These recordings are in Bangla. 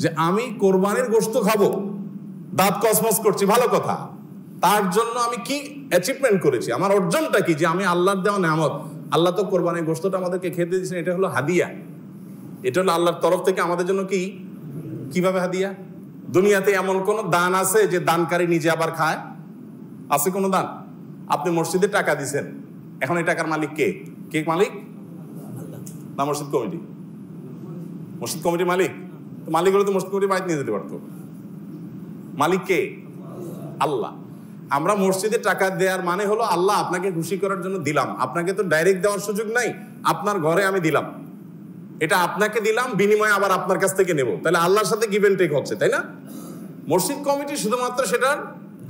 যে আমি কোরবানির গোশত খাবো, দাঁত কসমস করছি, ভালো কথা, তার জন্য আমি কি অ্যাচিভমেন্ট করেছি, আমার অর্জনটা কি, যে আমি আল্লাহর দেওয়া নেয়ামত। আল্লাহ তো কোরবানির গোশতটা আমাদেরকে খেতে দিয়েছেন, এটা হলো হাদিয়া, এটা হলো আল্লাহর তরফ থেকে আমাদের জন্য কি, কিভাবে হাদিয়া। দুনিয়াতে এমন কোন দান আছে যে দানকারী নিজে আবার খায়? আছে কোন দান? আপনি মসজিদে টাকা দিচ্ছেন, এখন এই টাকার মালিক কে? কে মালিক? না মসজিদ কমিটি? মসজিদ কমিটি মালিক? তো মালিক হলে তো মসজিদ কমিটি বাইরে নিয়ে যেতে পারতো। মালিক কে? আল্লাহ। আমরা মসজিদে টাকা দেওয়ার মানে হলো আল্লাহ আপনাকে খুশি করার জন্য দিলাম, আপনাকে তো ডাইরেক্ট দেওয়ার সুযোগ নাই, আপনার ঘরে আমি দিলাম, এটা আপনাকে দিলাম, বিনিময়ে আবার আপনার কাছ থেকে নেব, তাহলে আল্লাহর সাথে গিভ এন্ড টেক হচ্ছে, তাই না? মসজিদ কমিটি শুধুমাত্র সেটার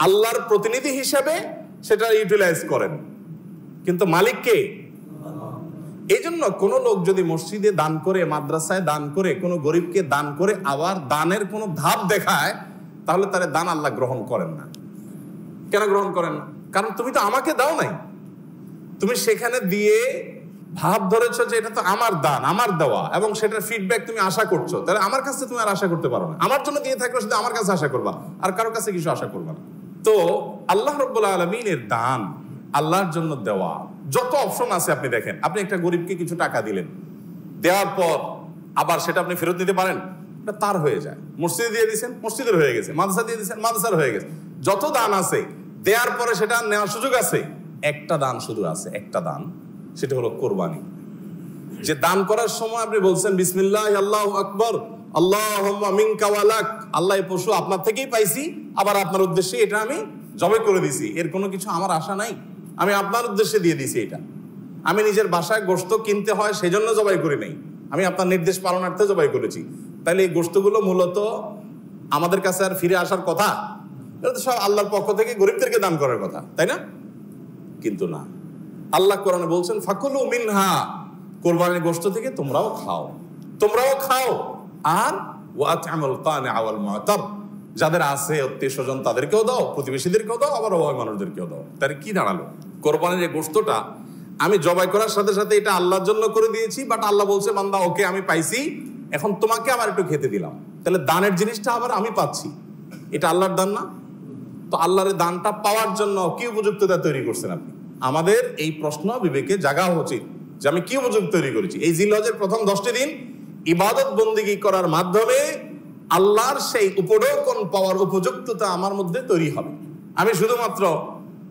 আল্লাহর প্রতিনিধি হিসেবে সেটা ইউটিলাইজ করেন, কিন্তু মালিক কে? এই জন্য কোন লোক যদি মসজিদে দান করে, মাদ্রাসায় দান করে, কোন গরিবকে দান করে, আবার দানের কোন ধাপ দেখায়, তাহলে তার দান আল্লাহ গ্রহণ করেন না। কেন গ্রহণ করেন না? কারণ তুমি তো আমাকে দাও নাই, তুমি সেখানে দিয়ে ভাব ধরেছো যে এটা তো আমার দান, আমার দেওয়া, এবং সেটার ফিডব্যাক তুমি আশা করছো, তাহলে আমার কাছে তুমি আর আশা করতে পারো না। আমার জন্য দিয়ে থাকলে শুধু আমার কাছে আশা করবা, আর কারোর কাছে কিছু আশা করবা না। তো আল্লাহ রাব্বুল আলামিনের দান, আল্লাহর জন্য দেওয়া, যত অপশন আছে আপনি দেখেন। আপনি একটা গরিবকে কিছু টাকা দিলেন, দেওয়ার পর আবার সেটা আপনি ফেরত দিতে পারেন, এটা তার হয়ে যায়। মসজিদে দিয়ে দিয়েছেন, মসজিদের হয়ে গেছে, মাদ্রাসা দিয়ে দিয়েছেন, মাদ্রাসার হয়ে গেছে। যত দান আছে দেওয়ার পরে সেটা নেওয়ার সুযোগ আছে, একটা দান শুধু আছে, একটা দান, সেটা হলো কোরবানি। যে দান করার সময় আপনি বলছেন বিসমিল্লাহ আল্লাহু আকবার আল্লাহুম্মা মিনকা ওয়া লাক, আল্লাহ এই পশু আপনার থেকেই পাইছি, আবার আপনার উদ্দেশ্যে এটা আমি জবাই করে দিছি, এর কোনো কিছু আমার আশা নাই, আমি আপনার উদ্দেশ্যে দিয়ে দিছি। এটা আমি নিজের বাসায় গোশত কিনতে হয় সেজন্য জবাই করি নাই, আমি আপনার নির্দেশ পালনার্থে জবাই করেছি। তাহলে এই গোশতগুলো মূলত আমাদের কাছে আর ফিরে আসার কথা? এটা তো সব আল্লাহর পক্ষ থেকে গরিবদেরকে দান করার কথা, তাই না? কিন্তু না, আল্লাহ কোরআনে বলছেন ফাকুলু মিনহা, কোরবানির গোশত থেকে তোমরাও খাও, তোমরাও খাও, আর ওয়াতআমুল কানিআ ওয়াল মু'তার, যাদের আছে আত্মীয় স্বজন তাদেরকেও দাও, প্রতিবেশীদেরকেও দাও, আবার অভাবী মানুষদেরকেও দাও। তাহলে কি দাঁড়ালো? কোরবানির এই গোশতটা আমি জবাই করার সাথে সাথে এটা আল্লাহর জন্য করে দিয়েছি, বাট আল্লাহ বলছে বান্দা ওকে আমি পাইছি, এখন তোমাকে আবার একটু খেতে দিলাম, তাহলে দানের জিনিসটা আবার আমি পাচ্ছি, এটা আল্লাহর দান না? তো আল্লাহর দানটা পাওয়ার জন্য কি উপযুক্ততা তৈরি করছেন আপনি? আমাদের এই প্রশ্ন বিবেকে জাগা উচিত যে আমি কি উপযুক্ত তৈরি করেছি। এই জিলহজের প্রথম 10টি দিন ইবাদত বন্দেগী করার মাধ্যমে আল্লাহর সেই উপঢৌকন পাওয়ার উপযুক্ততা আমার মধ্যে তৈরি হবে। আমি শুধুমাত্র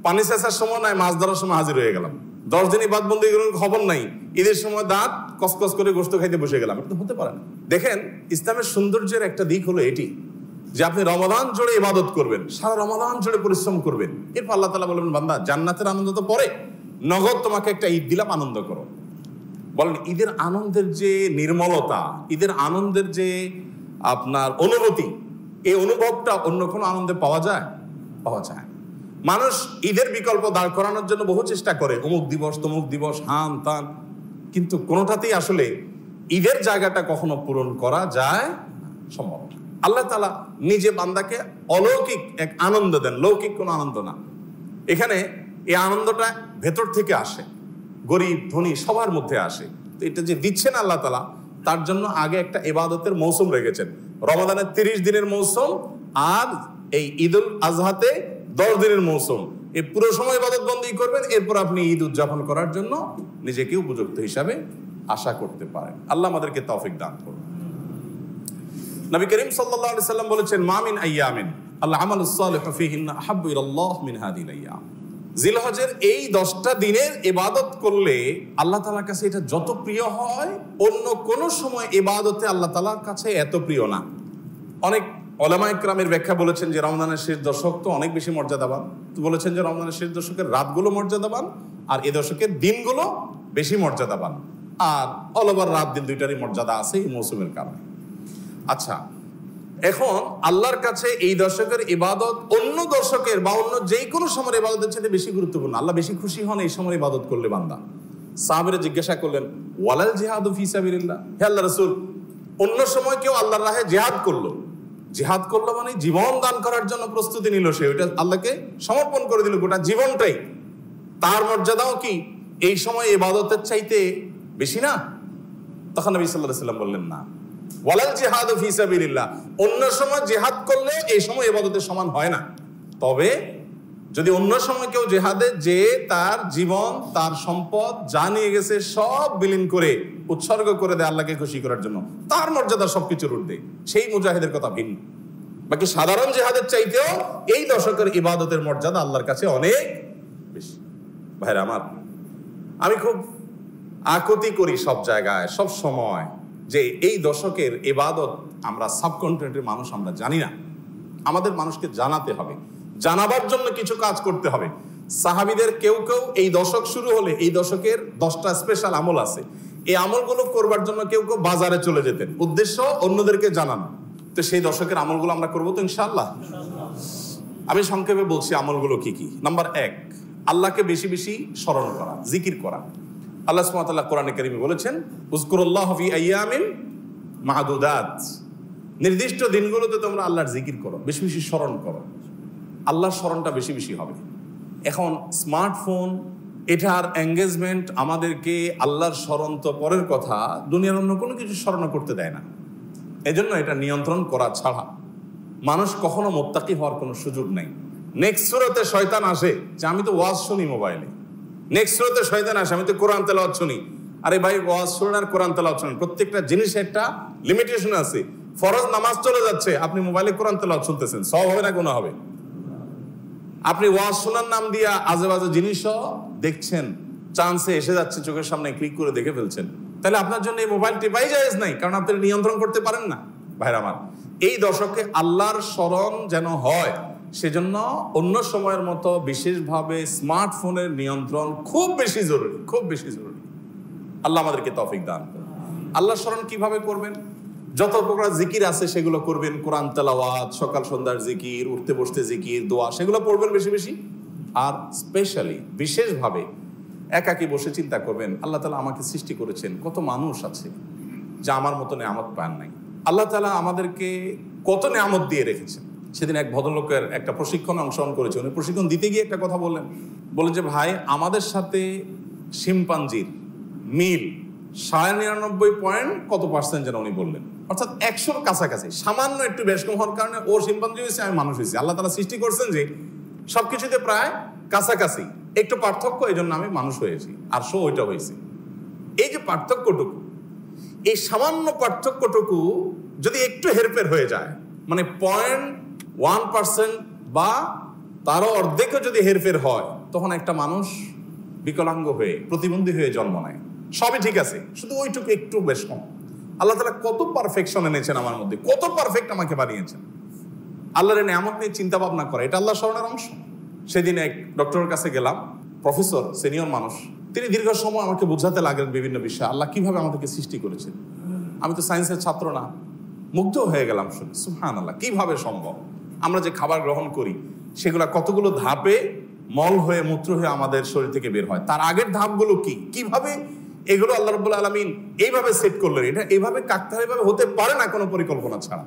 পানি সেচার সময় নাই, মাছ ধরার সময় হাজির হয়ে গেলাম, 10 দিন ইবাদত বন্দেগীর খবর নাই, ঈদের সময় দাঁত কসকস করে গোশত খাইতে বসে গেলাম, এটা তো হতে পারে না। দেখেন, ইসলামের সৌন্দর্যের একটা দিক হলো এটি যে আপনি রমাদান জুড়ে ইবাদত করবেন, সারা রমাদান জুড়ে পরিশ্রম করবেন, এরপর আল্লাহ তাআলা বলবেন বান্দা জান্নাতের আনন্দ তো পরে, নগদ তোমাকে একটা ঈদ দিলাম, আনন্দ করো। বলেন ঈদের আনন্দের যে নির্মলতা, ঈদের আনন্দের যে আপনার অনুভূতি, এই অনুভবটা অন্য কোনো আনন্দে পাওয়া যায়? পাওয়া যায়। মানুষ ঈদের বিকল্প দাঁড় করানোর জন্য বহু চেষ্টা করে, অমুক দিবস তমুক দিবস, হান তান, কিন্তু কোনোটাতেই আসলে ঈদের জায়গাটা কখনো পূরণ করা যায় সম্ভব না। আল্লাহ তাআলা নিজে বান্দাকে অলৌকিক এক আনন্দ দেন, লৌকিক কোনো আনন্দ না। এখানে এই আনন্দটা ভেতর থেকে আসে, গরিব ধনী সবার মধ্যে আসে। তো এটা যে দিচ্ছেন আল্লাহ তাআলা, তার জন্য আগে একটা ইবাদতের মৌসুম রেখেছেন, রমাদানের 30 দিনের মৌসুম, আর এই ঈদুল আজহাতে 10 দিনের মৌসুম। এই পুরো সময় ইবাদত বন্দেগী করবেন, এরপর আপনি ঈদ উদযাপন করার জন্য নিজেকে উপযুক্ত হিসাবে আশা করতে পারেন। আল্লাহ আমাদেরকে তৌফিক দান করুন। নবী করিম সাল্লাল্লাহু আলাইহি সাল্লাম বলেছেন মা মিন আইয়ামিন আল আমালুস সালিহু ফীহিন্না আহাব্বু ইলাল্লাহ মিন হাযিহিল আইয়াম। জিলহজের এই 10টা দিনের ইবাদত করলে আল্লাহ তাআলার কাছে এটা যত প্রিয় হয়, অন্য কোন সময় ইবাদতে আল্লাহ তাআলার কাছে এত প্রিয় না। অনেক উলামায়ে কেরামের ব্যাখ্যা বলেছেন যে রমজানের শেষ দশক তো অনেক বেশি মর্যাদাবান, তো বলেছেন যে রমজানের শেষ দশকের রাতগুলো মর্যাদাবান, আর এ দশকের দিনগুলো বেশি মর্যাদাবান, আর অল ওভার রাত দিন দুইটারই মর্যাদা আছে এই মৌসুমের কারণে। আচ্ছা, এখন আল্লাহর কাছে এই দশকের ইবাদত অন্য দশকের বা অন্য যে কোনো সময়ের ইবাদতের চাইতে বেশি গুরুত্বপূর্ণ। আল্লাহ বেশি খুশি হন এই সময় ইবাদত করলে বান্দা। সাহাবীরা জিজ্ঞাসা করলেন ওয়ালাল জিহাদু ফি সাবিলিল্লাহ, হে আল্লাহর রাসূল, অন্য সময় কেউ আল্লাহর রাহে জিহাদ করলো, জিহাদ করলো মানে জীবন দান করার জন্য প্রস্তুতি নিল, সে ওইটা আল্লাহকে সমর্পণ করে দিল গোটা জীবনটাই, তার মর্যাদাও কি এই সময় ইবাদতের চাইতে বেশি না? তখন নবী সাল্লাল্লাহু আলাইহি ওয়াসাল্লাম বললেন না, ওয়ালাল জিহাদু ফি সাবিলিল্লাহ, অন্য সময় জিহাদ করলে এই সময় ইবাদতের সমান হয় না। তবে যদি অন্য সময় কেউ জিহাদে যে তার জীবন, তার সম্পদ যা নিয়ে গেছে সব বিলীন করে উৎসর্গ করে দেয় আল্লাহকে খুশি করার জন্য, তার মর্যাদা সবকিছুর ঊর্ধ্বে, সেই মুজাহিদের কথা ভিন্ন। বাকি সাধারণ জিহাদের চাইতেও এই দশকের ইবাদতের মর্যাদা আল্লাহর কাছে অনেক বেশি। ভাইরা আমার, আমি খুব আকুতি করি সব জায়গায় সব সময় যে এই দশকের ইবাদত আমরা সাবকন্টিনেন্টের মানুষ আমরা জানি না। আমাদের মানুষকে জানাতে হবে, জানাবার জন্য কিছু কাজ করতে হবে। সাহাবীদের কেউ কেউ এই দশক শুরু হলে এই দশকের 10টা স্পেশাল আমল আছে, এই আমলগুলো করবার জন্য কেউ কেউ বাজারে চলে যেতেন, উদ্দেশ্য অন্যদেরকে জানানো। তো সেই দশকের আমলগুলো আমরা করবো তো ইনশাআল্লাহ। আমি সংক্ষেপে বলছি আমলগুলো কি কি। নাম্বার 1, আল্লাহকে বেশি বেশি স্মরণ করা, জিকির করা। আল্লাহ সুবহানাহু ওয়া তাআলা কোরআনে কারীমে বলেছেন, উযকুরুল্লাহ ফি আইয়ামিন মা'দুদাত, নির্দিষ্ট দিনগুলোতে তোমরা আল্লাহর জিকির করো, বেশি বেশি স্মরণ করো। আল্লাহর স্মরণটা বেশি বেশি হবে। এখন স্মার্টফোন, এটার এঙ্গেজমেন্ট আমাদেরকে আল্লাহর স্মরণ তো পরের কথা, দুনিয়ার অন্য কোনো কিছু স্মরণ করতে দেয় না। এজন্য এটা নিয়ন্ত্রণ করা ছাড়া মানুষ কখনো মুত্তাকি হওয়ার কোনো সুযোগ নেই। নেক্সট সূরাতে শয়তান আসে যে আমি তো ওয়াজ শুনি মোবাইলে, নেক্সট সূরাতে শয়তান আসে আমি তো কোরআন তেলাওয়াত শুনি। আরে ভাই, ওয়াজ শুনেন আর কোরআন তেলাওয়াত শুনেন, প্রত্যেকটা জিনিসের একটা লিমিটেশন আছে। ফরজ নামাজ চলে যাচ্ছে, আপনি মোবাইলে কোরআন তেলাওয়াত শুনতেছেন, সওয়াব হবে না গুনাহ হবে? আপনি ওয়াজ শোনার নাম দিয়া আজে বাজে জিনিসও দেখছেন, চান্সে এসে যাচ্ছে চোখের সামনে, ক্লিক করে দেখে ফেলছেন, তাহলে আপনার জন্য এই মোবাইল টিপাই জায়েজ নাই, কারণ আপনি নিয়ন্ত্রণ করতে পারেন না। ভাইরা আমার, এই দশকে আল্লাহর স্মরণ যেন হয়, সেজন্য অন্য সময়ের মতো বিশেষভাবে স্মার্টফোনের নিয়ন্ত্রণ খুব বেশি জরুরি, খুব বেশি জরুরি। আল্লাহ আমাদেরকে তৌফিক দান করুন। আল্লাহর স্মরণ কিভাবে করবেন? যত প্রকার জিকির আছে সেগুলো করবেন, কোরআন তেলাওয়াত, সকাল সন্ধ্যার জিকির, উঠতে বসতে জিকির, দোয়া, সেগুলো পড়বেন বেশি বেশি। আর স্পেশালি বিশেষভাবে একাকী বসে চিন্তা করবেন, আল্লাহ তাআলা আমাকে সৃষ্টি করেছেন, কত মানুষ আছে যা আমার মতো নেয়ামত পান নাই। আল্লাহ তাআলা আমাদেরকে কত নেয়ামত দিয়ে রেখেছেন। সেদিন এক ভদ্রলোকের একটা প্রশিক্ষণে অংশগ্রহণ করেছে, উনি প্রশিক্ষণ দিতে গিয়ে একটা কথা বললেন যে ভাই, আমাদের সাথে শিম্পাঞ্জির মিল 99.কত% যেন উনি বললেন, অর্থাৎ 100-র কাছাকাছি, সামান্য একটু বেশ কম হওয়ার কারণে ও শিম্পাঞ্জি হয়েছে, আমি মানুষ হয়েছি। আল্লাহ তাআলা সৃষ্টি করছেন যে সবকিছুতে প্রায় কাছাকাছি, একটু পার্থক্য, এই জন্য আমি মানুষ হয়েছি, আর সো ওইটা হয়েছে। এই যে পার্থক্যটুকু, এই সামান্য পার্থক্যটুকু যদি একটু হেরফের হয়ে যায়, মানে 0.1% বা তারও অর্ধেকও যদি হেরফের হয়, তখন একটা মানুষ বিকলাঙ্গ হয়ে, প্রতিবন্ধী হয়ে জন্ম নেয়। সবই ঠিক আছে, শুধু ওইটুকু একটু বেশ কম। আল্লাহ তাআলা কত পারফেকশন এনেছেন আমার মধ্যে, কত পারফেক্ট আমাকে বানিয়েছেন। আল্লাহর নিয়ামত নিয়ে চিন্তা ভাবনা করা, এটা আল্লাহর স্মরণের অংশ। সেদিন এক ডক্টরের কাছে গেলাম, প্রফেসর, সিনিয়র মানুষ, তিনি দীর্ঘ সময় আমাকে বোঝাতে লাগলেন বিভিন্ন বিষয়, আল্লাহ কিভাবে আমাদেরকে সৃষ্টি করেছেন। আমি তো সায়েন্সের ছাত্র না, মুগ্ধ হয়ে গেলাম শুনে, সুবহানাল্লাহ, কিভাবে সম্ভব? আমরা যে খাবার গ্রহণ করি সেগুলা কতগুলো ধাপে মল হয়ে, মূত্র হয়ে আমাদের শরীর থেকে বের হয়, তার আগের ধাপগুলো কি, কিভাবে এগুলো আল্লাহ রাব্বুল আলামিন এইভাবে সেট করলেন। এটা এইভাবে কাকতালীয়ভাবে হতে পারে না কোনো পরিকল্পনা ছাড়া।